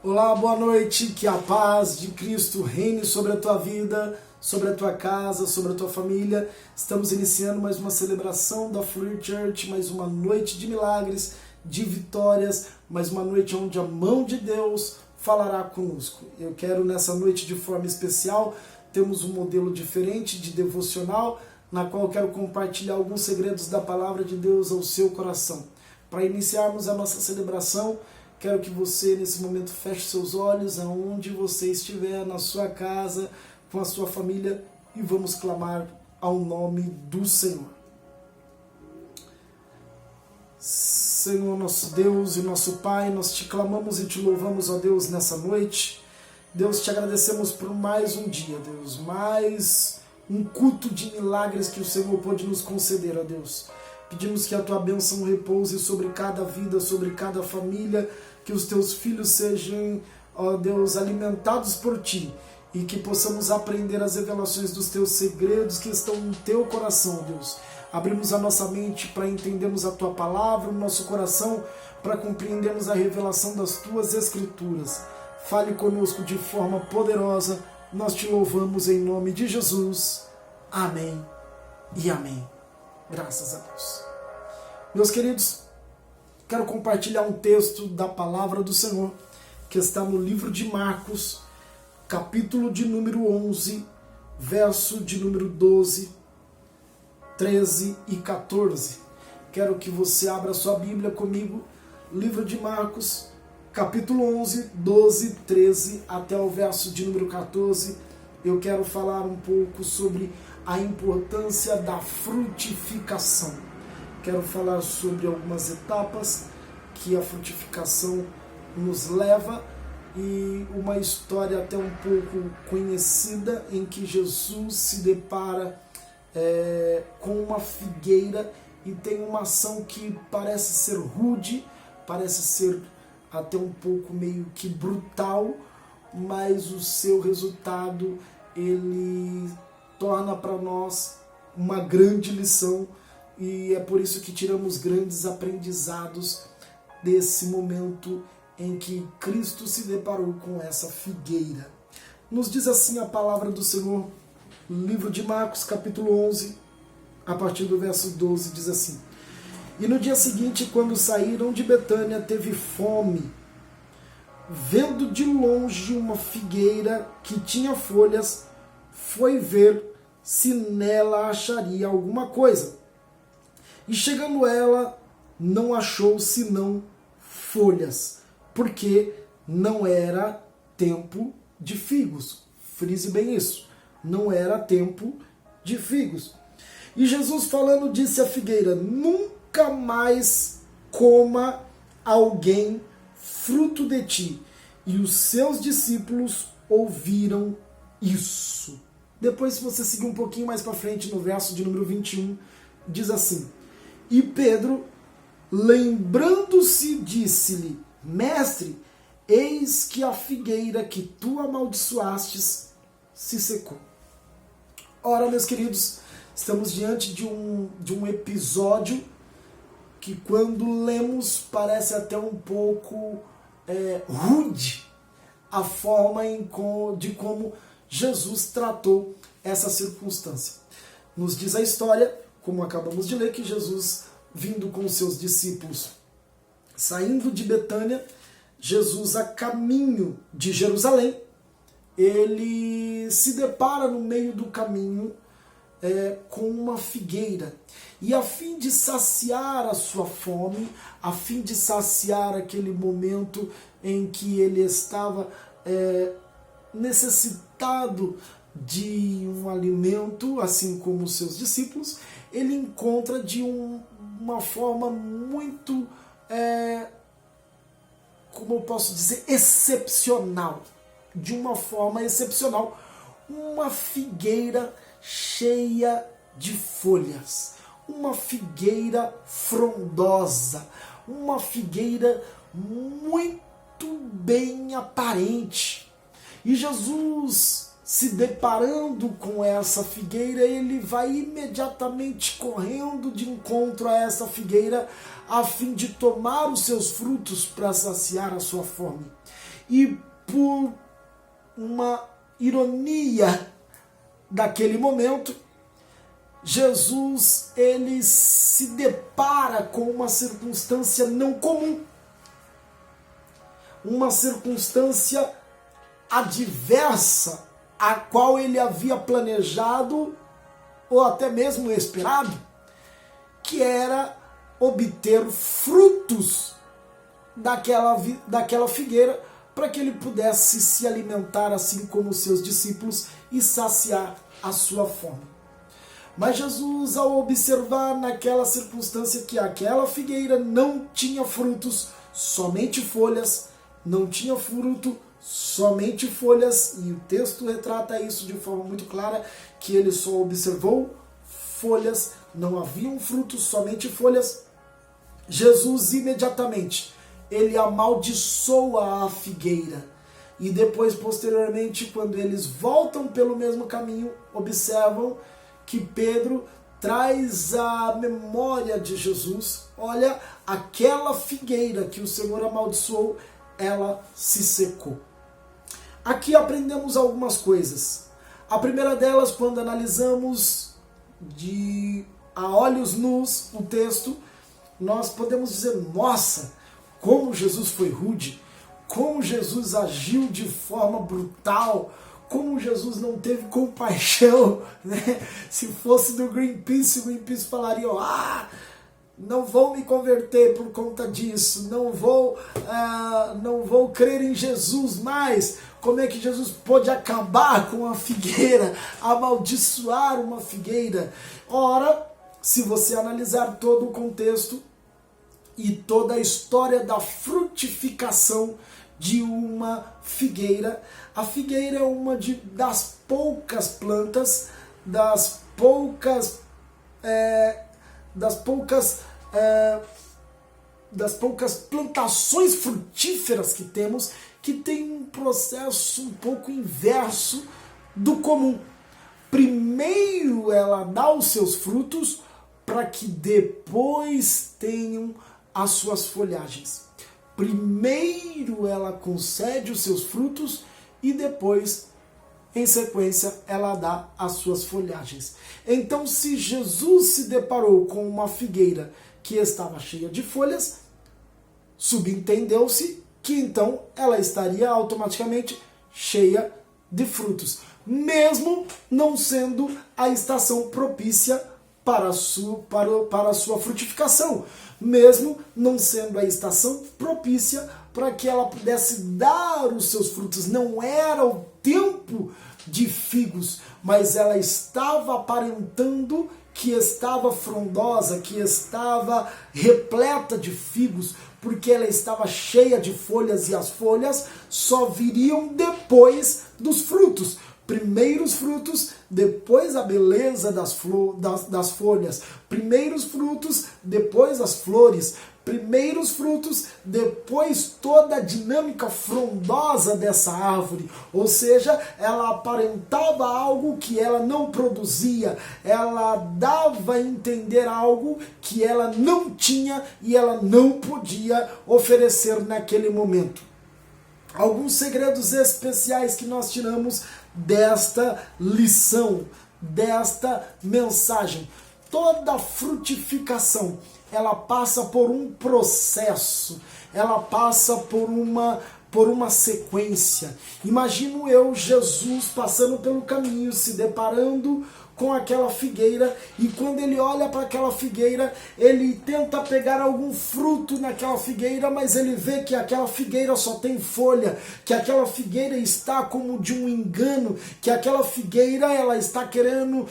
Olá, boa noite, que a paz de Cristo reine sobre a tua vida, sobre a tua casa, sobre a tua família. Estamos iniciando mais uma celebração da Fluir Church, mais uma noite de milagres, de vitórias, mais uma noite onde a mão de Deus falará conosco. Eu quero nessa noite de forma especial, temos um modelo diferente de devocional, na qual eu quero compartilhar alguns segredos da palavra de Deus ao seu coração. Para iniciarmos a nossa celebração, quero que você, nesse momento, feche seus olhos aonde você estiver, na sua casa, com a sua família, e vamos clamar ao nome do Senhor. Senhor, nosso Deus e nosso Pai, nós te clamamos e te louvamos, ó Deus, nessa noite. Deus, te agradecemos por mais um dia, Deus, mais um culto de milagres que o Senhor pôde nos conceder, ó Deus. Pedimos que a tua bênção repouse sobre cada vida, sobre cada família, que os teus filhos sejam, ó Deus, alimentados por ti e que possamos aprender as revelações dos teus segredos que estão no teu coração, Deus. Abrimos a nossa mente para entendermos a tua palavra, o nosso coração para compreendermos a revelação das tuas escrituras. Fale conosco de forma poderosa, nós te louvamos em nome de Jesus. Amém e amém. Graças a Deus. Meus queridos, quero compartilhar um texto da palavra do Senhor, que está no livro de Marcos, capítulo de número 11, verso de número 12, 13 e 14. Quero que você abra sua Bíblia comigo, livro de Marcos, capítulo 11, 12, 13 até o verso de número 14. Eu quero falar um pouco sobre a importância da frutificação. Quero falar sobre algumas etapas que a frutificação nos leva e uma história até um pouco conhecida em que Jesus se depara com uma figueira e tem uma ação que parece ser rude, parece ser até um pouco meio que brutal, mas o seu resultado ele torna para nós uma grande lição e é por isso que tiramos grandes aprendizados desse momento em que Cristo se deparou com essa figueira. Nos diz assim a palavra do Senhor, livro de Marcos, capítulo 11, a partir do verso 12, diz assim: E no dia seguinte, quando saíram de Betânia, teve fome. Vendo de longe uma figueira que tinha folhas, foi ver se nela acharia alguma coisa. E chegando ela, não achou senão folhas, porque não era tempo de figos. Frise bem isso, não era tempo de figos. E Jesus falando disse à figueira: nunca mais coma alguém fruto de ti. E os seus discípulos ouviram isso. Depois, se você seguir um pouquinho mais para frente, no verso de número 21, diz assim: E Pedro, lembrando-se, disse-lhe: Mestre, eis que a figueira que tu amaldiçoastes se secou. Ora, meus queridos, estamos diante de um episódio que, quando lemos, parece até um pouco rude a forma de como Jesus tratou essa circunstância. Nos diz a história, como acabamos de ler, que Jesus, vindo com seus discípulos, saindo de Betânia, Jesus a caminho de Jerusalém, ele se depara no meio do caminho com uma figueira. E a fim de saciar a sua fome, a fim de saciar aquele momento em que ele estava necessitado de um alimento, assim como os seus discípulos, ele encontra de uma forma muito, como eu posso dizer, excepcional. De uma forma excepcional, uma figueira cheia de folhas, uma figueira frondosa, uma figueira muito bem aparente. E Jesus, se deparando com essa figueira, ele vai imediatamente correndo de encontro a essa figueira a fim de tomar os seus frutos para saciar a sua fome. e por uma ironia daquele momento, Jesus ele se depara com uma circunstância não comum, uma circunstância adversa a qual ele havia planejado ou até mesmo esperado, que era obter frutos daquela figueira para que ele pudesse se alimentar assim como seus discípulos e saciar a sua fome. Mas Jesus, ao observar naquela circunstância que aquela figueira não tinha frutos, somente folhas, não tinha fruto, somente folhas, e o texto retrata isso de forma muito clara, que ele só observou folhas, não haviam frutos, somente folhas. Jesus imediatamente, ele amaldiçoa a figueira. E depois, posteriormente, quando eles voltam pelo mesmo caminho, observam que Pedro traz a memória de Jesus. Olha, aquela figueira que o Senhor amaldiçoou, ela se secou. Aqui aprendemos algumas coisas. A primeira delas, quando analisamos a olhos nus o texto, nós podemos dizer, nossa, como Jesus foi rude, como Jesus agiu de forma brutal, como Jesus não teve compaixão, né? Se fosse do Greenpeace, o Greenpeace falaria, não vou me converter por conta disso, não vou crer em Jesus mais. Como é que Jesus pode acabar com a figueira, amaldiçoar uma figueira? Ora, se você analisar todo o contexto e toda a história da frutificação de uma figueira, a figueira é uma das poucas plantas, das poucas plantações frutíferas que temos, que tem um processo um pouco inverso do comum. Primeiro ela dá os seus frutos para que depois tenham as suas folhagens. Primeiro ela concede os seus frutos e depois, em sequência, ela dá as suas folhagens. Então, se Jesus se deparou com uma figueira que estava cheia de folhas, subentendeu-se que então ela estaria automaticamente cheia de frutos, mesmo não sendo a estação propícia para a sua frutificação, mesmo não sendo a estação propícia para que ela pudesse dar os seus frutos. Não era o tempo de figos, mas ela estava aparentando que estava frondosa, que estava repleta de figos, porque ela estava cheia de folhas e as folhas só viriam depois dos frutos. Primeiros frutos, depois a beleza das folhas. Primeiros frutos, depois as flores. Primeiros frutos, depois toda a dinâmica frondosa dessa árvore. Ou seja, ela aparentava algo que ela não produzia. Ela dava a entender algo que ela não tinha e ela não podia oferecer naquele momento. Alguns segredos especiais que nós tiramos desta lição, desta mensagem. Toda frutificação, ela passa por um processo, ela passa por uma sequência. Imagino eu, Jesus, passando pelo caminho, se deparando com aquela figueira, e quando ele olha para aquela figueira, ele tenta pegar algum fruto naquela figueira, mas ele vê que aquela figueira só tem folha, que aquela figueira está como de um engano, que aquela figueira ela está querendo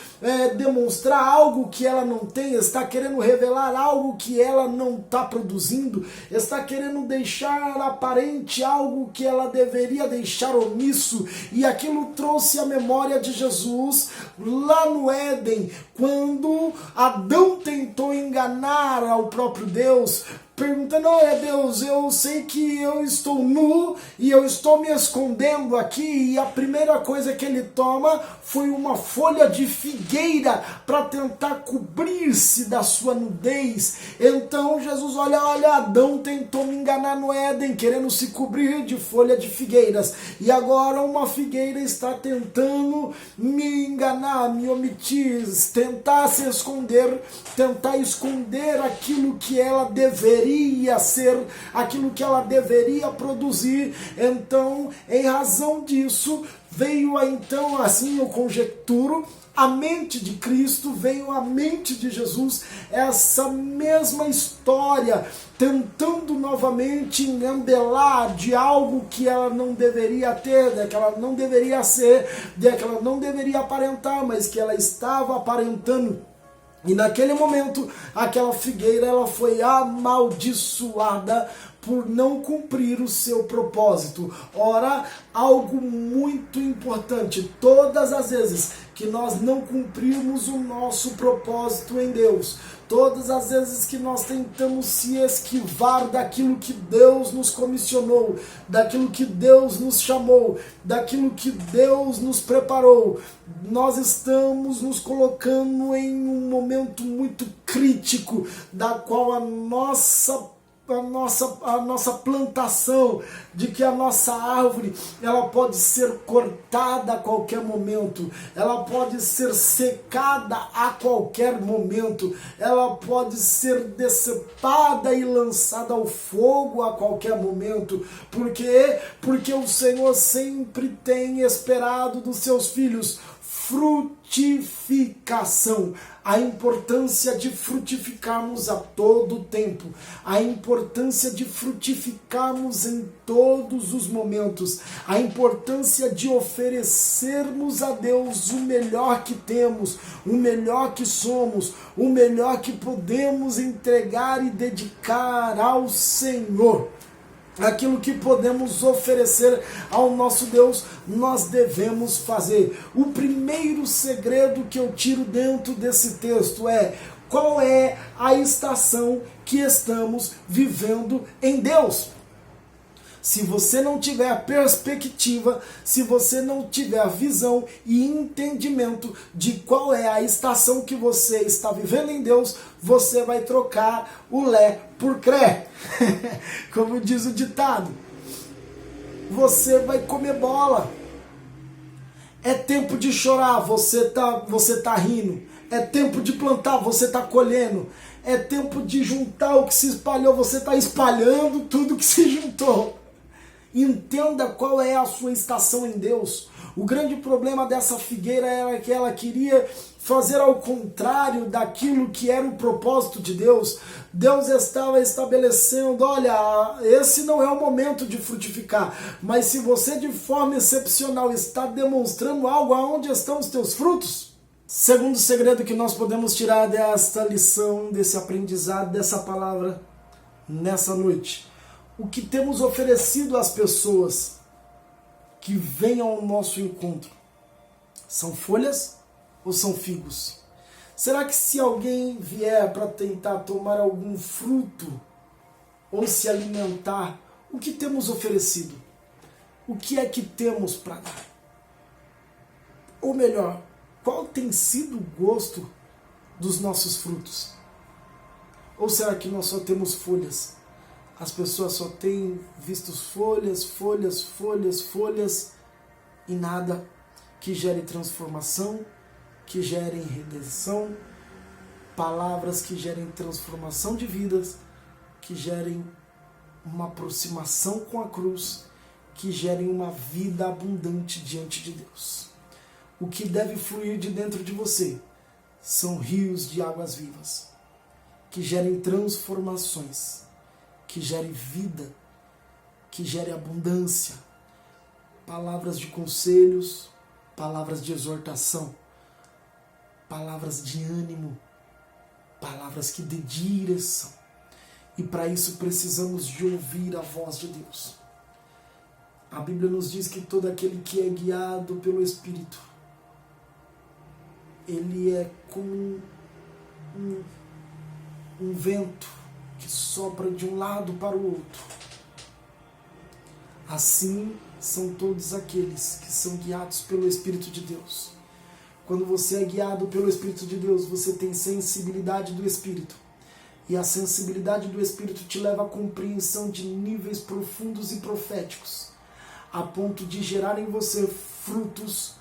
demonstrar algo que ela não tem, está querendo revelar algo que ela não está produzindo, está querendo deixar aparente algo que ela deveria deixar omisso, e aquilo trouxe a memória de Jesus lá no Éden, quando Adão tentou enganar ao próprio Deus, perguntando: olha Deus, eu sei que eu estou nu e eu estou me escondendo aqui, e a primeira coisa que ele toma foi uma folha de figueira para tentar cobrir-se da sua nudez. Então Jesus olha, Adão tentou me enganar no Éden, querendo se cobrir de folha de figueiras, e agora uma figueira está tentando me enganar, me omitir, tentar se esconder, tentar esconder aquilo que ela deveria ser, aquilo que ela deveria produzir. Então, em razão disso, veio então, assim eu conjecturo, a mente de Cristo, veio a mente de Jesus, essa mesma história, tentando novamente engambelar de algo que ela não deveria ter, de que ela não deveria ser, de que ela não deveria aparentar, mas que ela estava aparentando. E naquele momento, aquela figueira ela foi amaldiçoada por não cumprir o seu propósito. Ora, algo muito importante: todas as vezes que nós não cumprirmos o nosso propósito em Deus, todas as vezes que nós tentamos se esquivar daquilo que Deus nos comissionou, daquilo que Deus nos chamou, daquilo que Deus nos preparou, nós estamos nos colocando em um momento muito crítico, da qual a nossa plantação, de que a nossa árvore, ela pode ser cortada a qualquer momento, ela pode ser secada a qualquer momento, ela pode ser decepada e lançada ao fogo a qualquer momento. Por quê? Porque o Senhor sempre tem esperado dos seus filhos frutificação, a importância de frutificarmos a todo tempo, a importância de frutificarmos em todos os momentos, a importância de oferecermos a Deus o melhor que temos, o melhor que somos, o melhor que podemos entregar e dedicar ao Senhor. Aquilo que podemos oferecer ao nosso Deus, nós devemos fazer. O primeiro segredo que eu tiro dentro desse texto é: qual é a estação que estamos vivendo em Deus? Se você não tiver perspectiva, se você não tiver visão e entendimento de qual é a estação que você está vivendo em Deus, você vai trocar o lé por cré, como diz o ditado. Você vai comer bola. É tempo de chorar, você tá rindo. É tempo de plantar, você está colhendo. É tempo de juntar o que se espalhou, você está espalhando tudo que se juntou. Entenda qual é a sua estação em Deus. O grande problema dessa figueira era que ela queria fazer ao contrário daquilo que era o propósito de Deus. Deus estava estabelecendo: olha, esse não é o momento de frutificar, mas se você de forma excepcional está demonstrando algo, aonde estão os teus frutos? Segundo segredo que nós podemos tirar desta lição, desse aprendizado, dessa palavra nessa noite: o que temos oferecido às pessoas que vêm ao nosso encontro são folhas ou são figos? Será que se alguém vier para tentar tomar algum fruto ou se alimentar, o que temos oferecido? O que é que temos para dar? Ou melhor, qual tem sido o gosto dos nossos frutos? Ou será que nós só temos folhas? As pessoas só têm visto folhas, folhas, folhas, folhas e nada que gere transformação, que gerem redenção, palavras que gerem transformação de vidas, que gerem uma aproximação com a cruz, que gerem uma vida abundante diante de Deus. O que deve fluir de dentro de você são rios de águas vivas, que gerem transformações, que gere vida, que gere abundância, palavras de conselhos, palavras de exortação, palavras de ânimo, palavras que dê direção. E para isso precisamos de ouvir a voz de Deus. A Bíblia nos diz que todo aquele que é guiado pelo Espírito, ele é como um vento que sopra de um lado para o outro. Assim são todos aqueles que são guiados pelo Espírito de Deus. Quando você é guiado pelo Espírito de Deus, você tem sensibilidade do Espírito. E a sensibilidade do Espírito te leva à compreensão de níveis profundos e proféticos, a ponto de gerar em você frutos,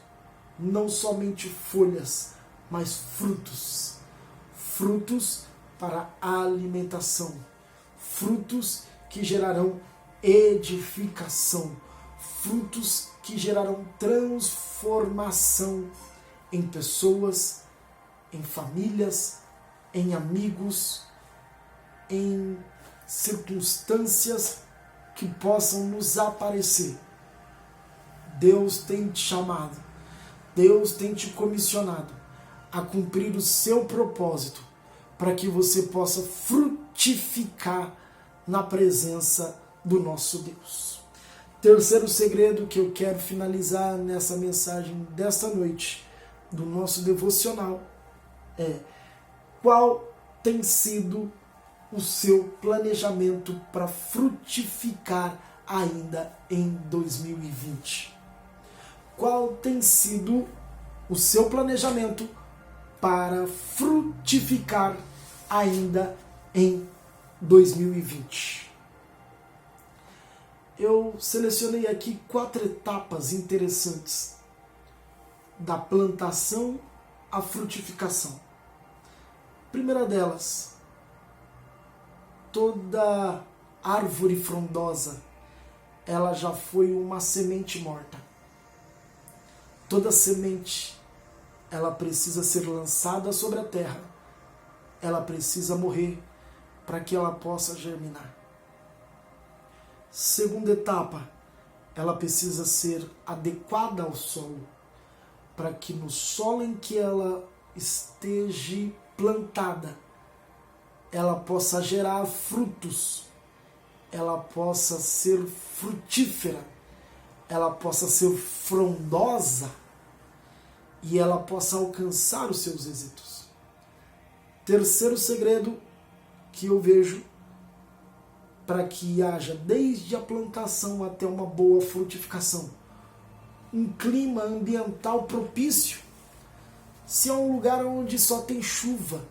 não somente folhas, mas frutos. Frutos para a alimentação. Frutos que gerarão edificação. Frutos que gerarão transformação em pessoas, em famílias, em amigos, em circunstâncias que possam nos aparecer. Deus tem te chamado, Deus tem te comissionado a cumprir o seu propósito para que você possa frutificar na presença do nosso Deus. Terceiro segredo que eu quero finalizar nessa mensagem desta noite do nosso devocional é: qual tem sido o seu planejamento para frutificar ainda em 2020? Qual tem sido o seu planejamento para frutificar ainda em 2020? Eu selecionei aqui 4 etapas interessantes da plantação à frutificação. Primeira delas, toda árvore frondosa, ela já foi uma semente morta. Toda semente, ela precisa ser lançada sobre a terra. Ela precisa morrer para que ela possa germinar. Segunda etapa, ela precisa ser adequada ao solo, para que no solo em que ela esteja plantada, ela possa gerar frutos, ela possa ser frutífera, ela possa ser frondosa e ela possa alcançar os seus êxitos. Terceiro segredo que eu vejo para que haja desde a plantação até uma boa frutificação: um clima ambiental propício. Se é um lugar onde só tem chuva,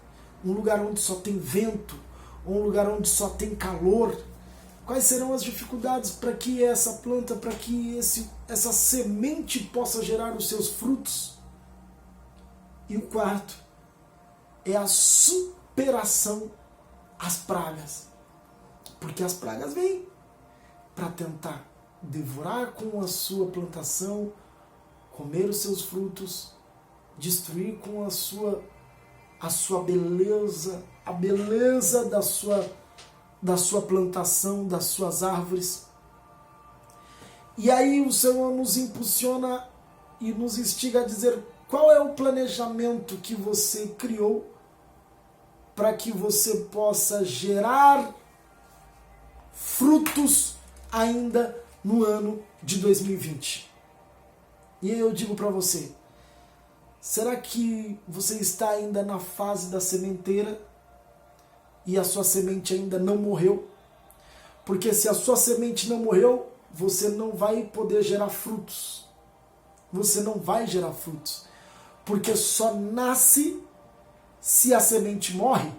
um lugar onde só tem vento, um lugar onde só tem calor, quais serão as dificuldades para que essa planta, para que essa semente possa gerar os seus frutos? E o quarto é a superação às pragas. Porque as pragas vêm para tentar devorar com a sua plantação, comer os seus frutos, destruir com a sua beleza, a beleza da sua plantação, das suas árvores. E aí o Senhor nos impulsiona e nos instiga a dizer: qual é o planejamento que você criou para que você possa gerar frutos ainda no ano de 2020? E aí eu digo para você: será que você está ainda na fase da sementeira e a sua semente ainda não morreu? Porque se a sua semente não morreu, você não vai poder gerar frutos. Você não vai gerar frutos. Porque só nasce se a semente morre.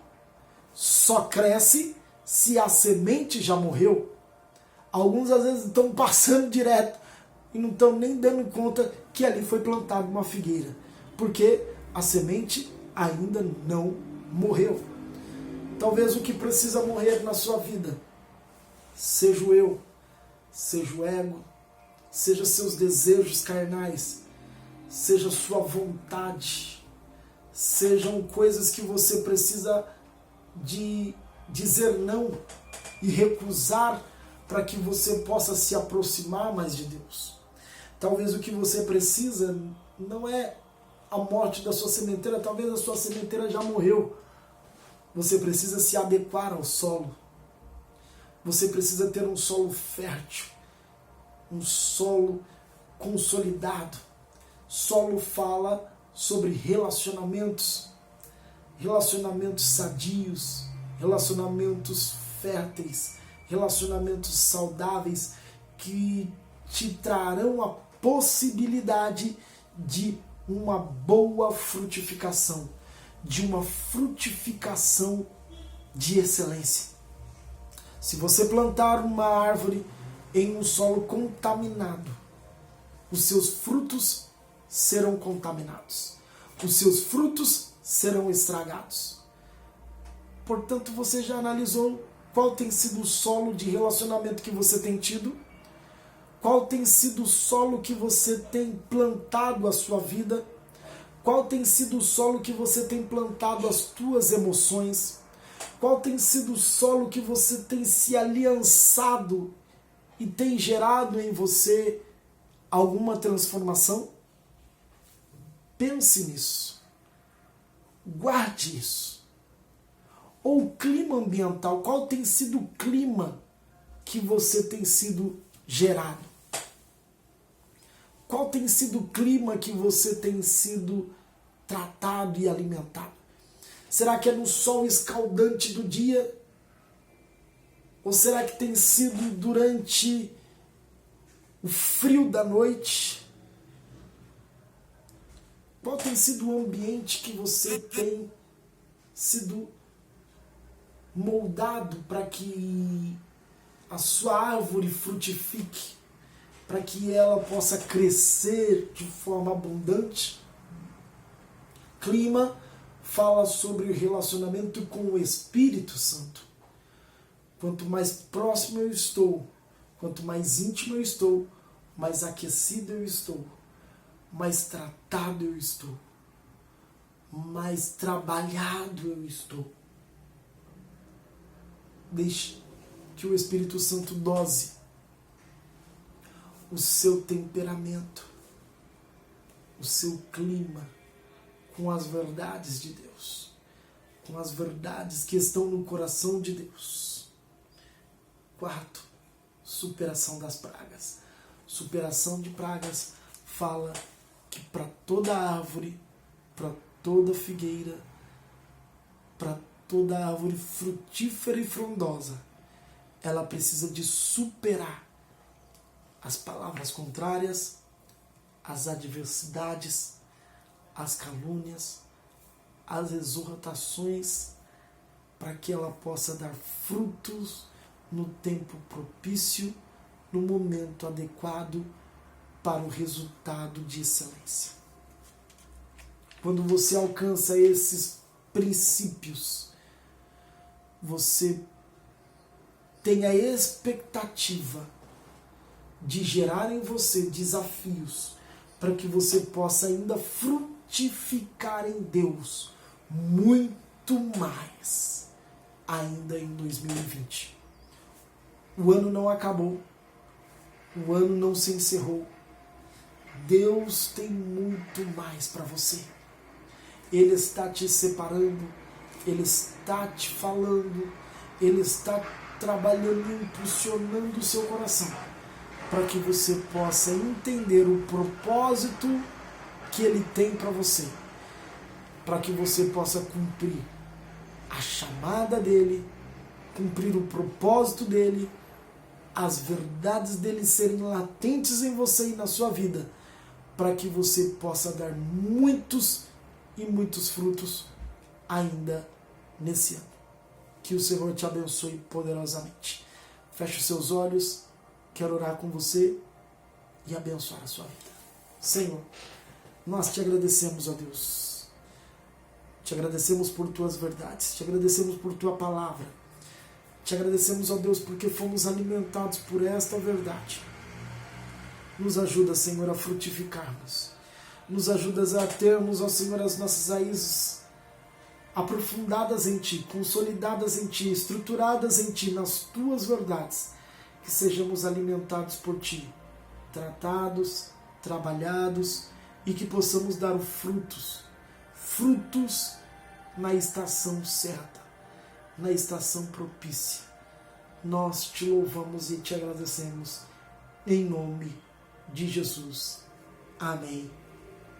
Só cresce se a semente já morreu. Alguns às vezes estão passando direto e não estão nem dando conta que ali foi plantada uma figueira, porque a semente ainda não morreu. Talvez o que precisa morrer na sua vida seja o eu, seja o ego, seja seus desejos carnais, seja sua vontade, sejam coisas que você precisa de dizer não e recusar para que você possa se aproximar mais de Deus. Talvez o que você precisa não é a morte da sua sementeira, talvez a sua sementeira já morreu. Você precisa se adequar ao solo. Você precisa ter um solo fértil, um solo consolidado. Solo fala sobre relacionamentos, relacionamentos sadios, relacionamentos férteis, relacionamentos saudáveis que te trarão a possibilidade de uma boa frutificação, de uma frutificação de excelência. Se você plantar uma árvore em um solo contaminado, os seus frutos serão contaminados, os seus frutos serão estragados. Portanto, você já analisou qual tem sido o solo de relacionamento que você tem tido? Qual tem sido o solo que você tem plantado a sua vida? Qual tem sido o solo que você tem plantado as tuas emoções? Qual tem sido o solo que você tem se aliançado e tem gerado em você alguma transformação? Pense nisso. Guarde isso. Ou o clima ambiental, qual tem sido o clima que você tem sido gerado? Qual tem sido o clima que você tem sido tratado e alimentado? Será que é no sol escaldante do dia? Ou será que tem sido durante o frio da noite? Qual tem sido o ambiente que você tem sido moldado para que a sua árvore frutifique, para que ela possa crescer de forma abundante? Clima fala sobre o relacionamento com o Espírito Santo. Quanto mais próximo eu estou, quanto mais íntimo eu estou, mais aquecido eu estou, mais tratado eu estou, mais trabalhado eu estou. Deixe que o Espírito Santo dose o seu temperamento, o seu clima com as verdades de Deus, com as verdades que estão no coração de Deus. Quarto, superação das pragas. Superação de pragas fala que para toda árvore, para toda figueira, para toda árvore frutífera e frondosa, ela precisa de superar as palavras contrárias, as adversidades, as calúnias, as exortações, para que ela possa dar frutos no tempo propício, no momento adequado para o resultado de excelência. Quando você alcança esses princípios, você tem a expectativa de gerar em você desafios para que você possa ainda frutificar em Deus muito mais ainda em 2020. O ano não acabou, o ano não se encerrou. Deus tem muito mais para você. Ele está te separando, Ele está te falando, Ele está trabalhando e impulsionando o seu coração para que você possa entender o propósito que Ele tem para você, para que você possa cumprir a chamada dEle, cumprir o propósito dEle, as verdades dEle serem latentes em você e na sua vida, para que você possa dar muitos e muitos frutos ainda nesse ano. Que o Senhor te abençoe poderosamente. Feche os seus olhos, quero orar com você e abençoar a sua vida. Senhor, nós te agradecemos, ó Deus. Te agradecemos por tuas verdades, te agradecemos por tua palavra. Te agradecemos, ó Deus, porque fomos alimentados por esta verdade. Nos ajuda, Senhor, a frutificarmos. Nos ajudas a termos, ó Senhor, as nossas raízes aprofundadas em Ti, consolidadas em Ti, estruturadas em Ti, nas Tuas verdades. Que sejamos alimentados por Ti, tratados, trabalhados e que possamos dar frutos na estação certa, na estação propícia. Nós Te louvamos e Te agradecemos em nome de Jesus. Amém.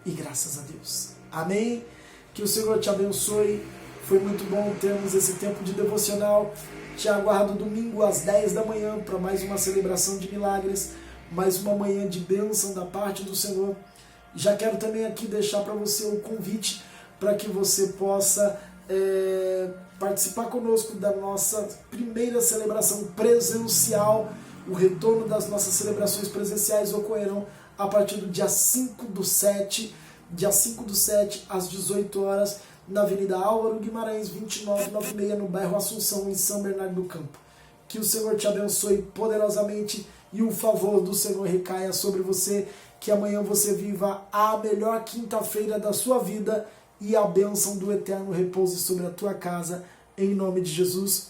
E graças a Deus. Amém. Que o Senhor te abençoe. Foi muito bom termos esse tempo de devocional. Te aguardo domingo às 10 da manhã para mais uma celebração de milagres, mais uma manhã de bênção da parte do Senhor. Já quero também aqui deixar para você o convite para que você possa participar conosco da nossa primeira celebração presencial. O retorno das nossas celebrações presenciais ocorrerão a partir do dia 5/7, às 18 horas, na Avenida Álvaro Guimarães, 2996, no bairro Assunção, em São Bernardo do Campo. Que o Senhor te abençoe poderosamente e o favor do Senhor recaia sobre você, que amanhã você viva a melhor quinta-feira da sua vida e a bênção do Eterno repouse sobre a tua casa, em nome de Jesus.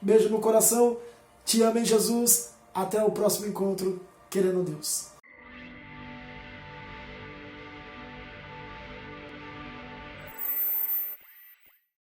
Beijo no coração, te amo em Jesus, até o próximo encontro, querendo Deus.